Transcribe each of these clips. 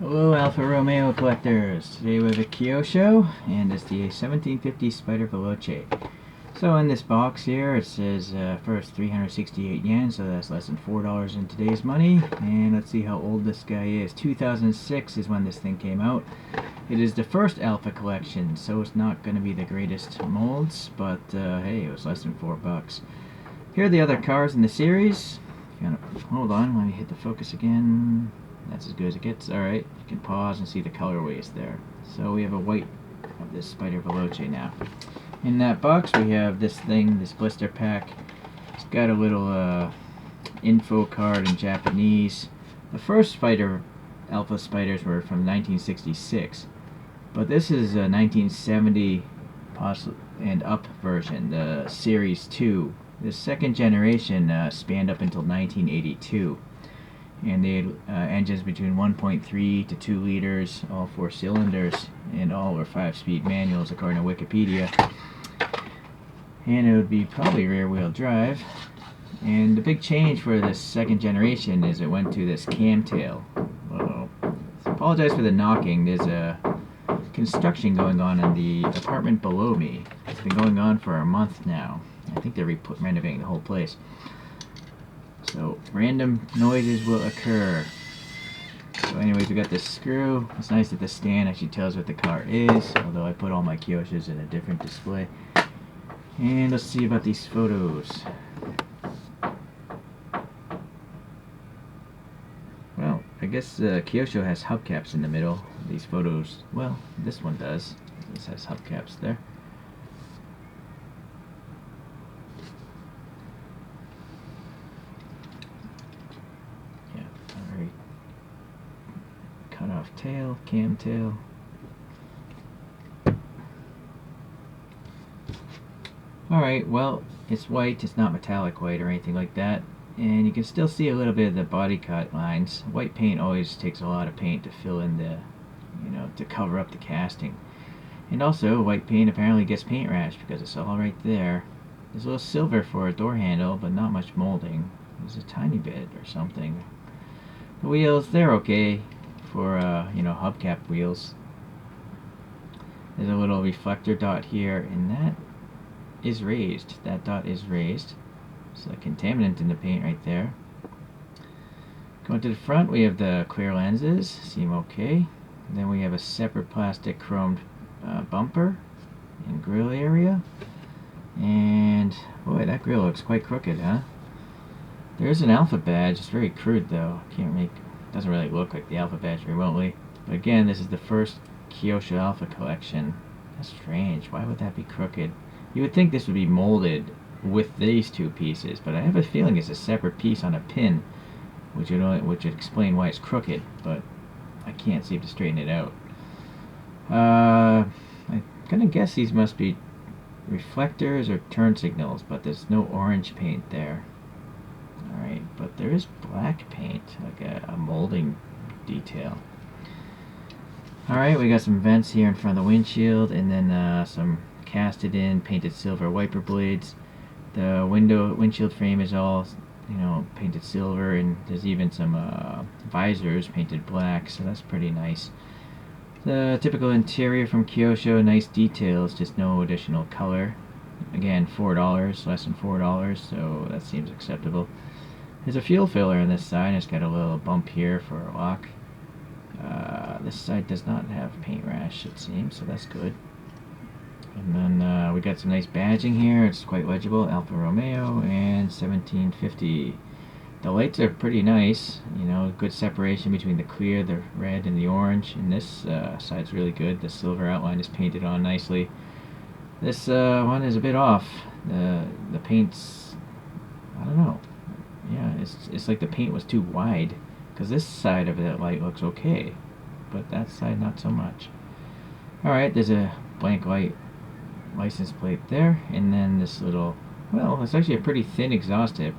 Hello Alfa Romeo collectors! Today we have a Kyosho and it's the 1750 Spider Veloce. So in this box here it says first 368 yen, so that's less than $4 in today's money. And let's see how old this guy is. 2006 is when this thing came out. It is the first Alpha collection, so it's not going to be the greatest molds, but hey, it was less than $4. Here are the other cars in the series. Hold on, let me hit the focus again. That's as good as it gets. Alright, you can pause and see the colorways there. So we have a white of this Spider Veloce now. In that box we have this thing, this blister pack. It's got a little info card in Japanese. The first Alpha Spiders were from 1966. But this is a 1970 and up version, the Series 2. The second generation spanned up until 1982. And they had engines between 1.3 to 2 liters, all 4 cylinders, and all were 5-speed manuals according to Wikipedia. And it would be probably rear-wheel drive. And the big change for this second generation is it went to this camtail. Uh-oh. So apologize for the knocking. There's a construction going on in the apartment below me. It's been going on for a month now. I think they're renovating the whole place. So random noises will occur. So anyways, we got this screw. It's nice that the stand actually tells what the car is, although I put all my Kyoshos in a different display. And let's see about these photos. Well, I guess Kyosho has hubcaps in the middle. These photos, well, this one does. This has hubcaps there. Cut off tail, cam tail. Alright, well, it's white, it's not metallic white or anything like that. And you can still see a little bit of the body cut lines. White paint always takes a lot of paint to fill in the, to cover up the casting. And also, white paint apparently gets paint rash because it's all right there. There's a little silver for a door handle, but not much molding. There's a tiny bit or something. The wheels, they're okay for hubcap wheels. There's a little reflector dot here, and that is raised. That dot is raised. So a contaminant in the paint right there. Going to the front, we have the clear lenses, seem okay. And then we have a separate plastic chromed bumper and grill area. And boy, that grill looks quite crooked, huh? There's an Alpha badge. It's very crude though. Doesn't really look like the Alpha badge remotely. But again, this is the first Kyosho Alpha collection. That's strange. Why would that be crooked? You would think this would be molded with these two pieces, but I have a feeling it's a separate piece on a pin, which would explain why it's crooked, but I can't seem to straighten it out. I'm gonna guess these must be reflectors or turn signals, but there's no orange paint there. Alright, but there is black paint, like a molding detail. Alright, we got some vents here in front of the windshield, and then some casted in painted silver wiper blades. The windshield frame is all painted silver, and there's even some visors painted black, so that's pretty nice. The typical interior from Kyosho, nice details, just no additional color. Again, $4, less than $4, so that seems acceptable. There's a fuel filler on this side. It's got a little bump here for a lock. This side does not have paint rash, it seems, so that's good. And then we got some nice badging here. It's quite legible. Alfa Romeo and 1750. The lights are pretty nice. Good separation between the clear, the red, and the orange. And this side's really good. The silver outline is painted on nicely. This one is a bit off. The paint's, I don't know. Yeah, it's like the paint was too wide, because this side of the light looks okay, but that side not so much. Alright, there's a blank light license plate there, and then this little, well, it's actually a pretty thin exhaust tip.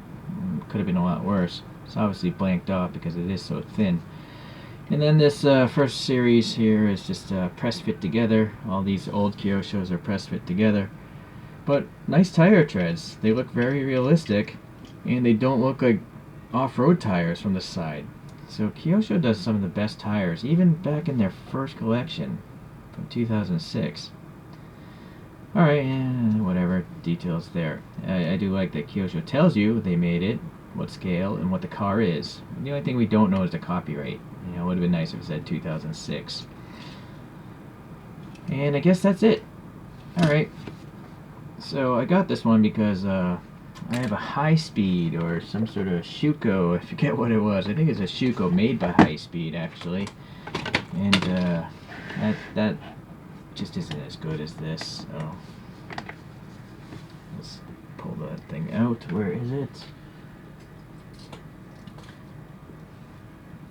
Could have been a lot worse. It's obviously blanked off because it is so thin. And then this first series here is just press fit together. All these old Kyoshos are press fit together. But nice tire treads. They look very realistic, and they don't look like off-road tires from the side. So Kyosho does some of the best tires, even back in their first collection from 2006. Alright, whatever, details there. I do like that Kyosho tells you they made it, what scale, and what the car is. The only thing we don't know is the copyright. You know, it would have been nice if it said 2006. And I guess that's it. Alright, so I got this one because I have a High Speed or some sort of Shuko, I forget what it was. I think it's a Shuko made by High Speed, actually. And that just isn't as good as this, so let's pull that thing out. Where is it?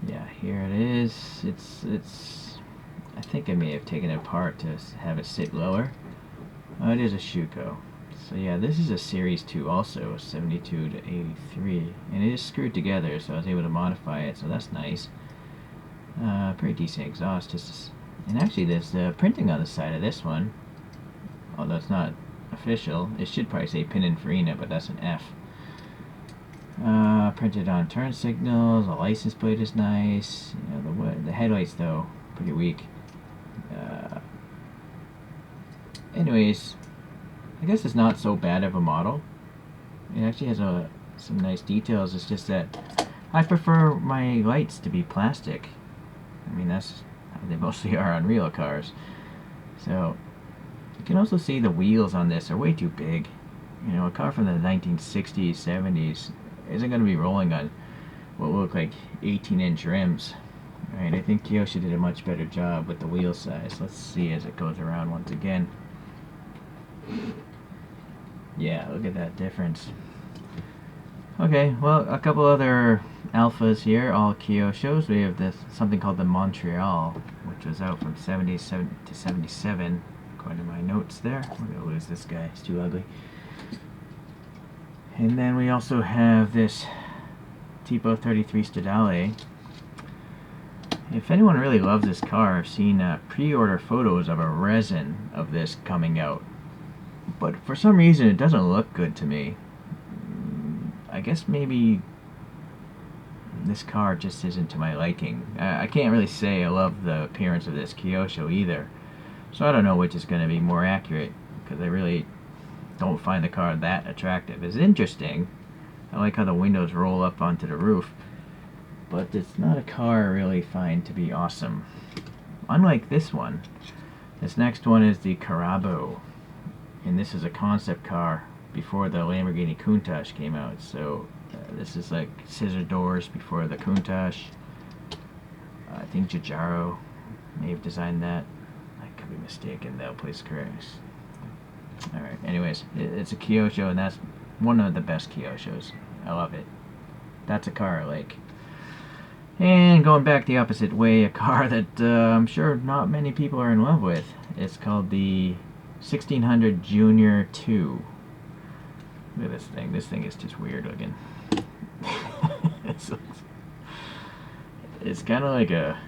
Yeah, here it is. It's I think I may have taken it apart to have it sit lower. Oh, it is a Shuko. So yeah, this is a Series 2 also, 72 to 83, and it is screwed together, so I was able to modify it, so that's nice. Pretty decent exhaust. And actually there's printing on the side of this one, although it's not official. It should probably say Pininfarina, but that's an F. Printed on turn signals. The license plate is nice. You know, the headlights though, pretty weak. Anyways, I guess it's not so bad of a model. It actually has some nice details. It's just that I prefer my lights to be plastic. I mean, that's how they mostly are on real cars. So you can also see the wheels on this are way too big. You know, a car from the 1960s, 70s isn't going to be rolling on what look like 18-inch rims. Right, I think Kyosho did a much better job with the wheel size. Let's see as it goes around once again. Yeah, look at that difference. Okay, well, a couple other Alphas here, all Kyoshos. We have this something called the Montreal, which was out from 77 to 77, according to my notes there. We're gonna lose this guy, he's too ugly. And then we also have this Tipo33 Stedalei. If anyone really loves this car, I've seen pre-order photos of a resin of this coming out. But for some reason it doesn't look good to me. I guess maybe this car just isn't to my liking. I can't really say I love the appearance of this Kyosho either. So I don't know which is going to be more accurate, because I really don't find the car that attractive. It's interesting. I like how the windows roll up onto the roof. But it's not a car I really find to be awesome. Unlike this one. This next one is the Carabbo. And this is a concept car before the Lamborghini Countach came out. So this is like scissor doors before the Countach. I think Giugiaro may have designed that. I could be mistaken though, please correct. Alright, anyways, it's a Kyosho, and that's one of the best Kyoshos. I love it. That's a car I like. And going back the opposite way, a car that I'm sure not many people are in love with. It's called the 1600 Junior 2. Look at this thing. This thing is just weird looking. It's kind of like a...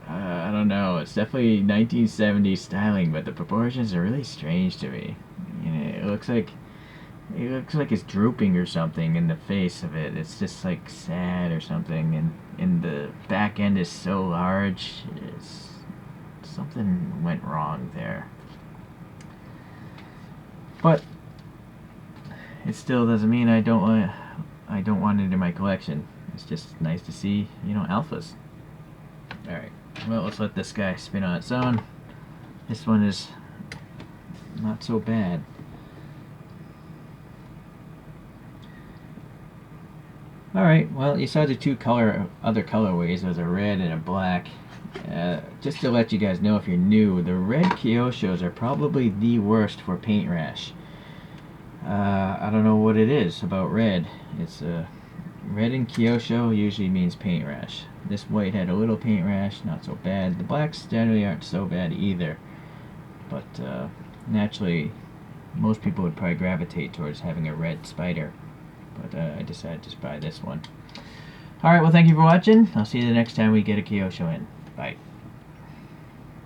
I don't know. It's definitely 1970s styling, but the proportions are really strange to me. You know, it looks like it's drooping or something in the face of it. It's just like sad or something, and the back end is so large. Something went wrong there. But it still doesn't mean I don't want it in my collection. It's just nice to see, you know, Alphas. Alright, well, let's let this guy spin on its own. This one is not so bad. Alright, well, you saw the two other colorways. There's a red and a black. Just to let you guys know, if you're new, the red Kyoshos are probably the worst for paint rash. I don't know what it is about red. It's red in Kyosho usually means paint rash. This white had a little paint rash, not so bad. The blacks generally aren't so bad either. But naturally, most people would probably gravitate towards having a red spider. But I decided to buy this one. Alright, well, thank you for watching. I'll see you the next time we get a Kyosho in. Bye.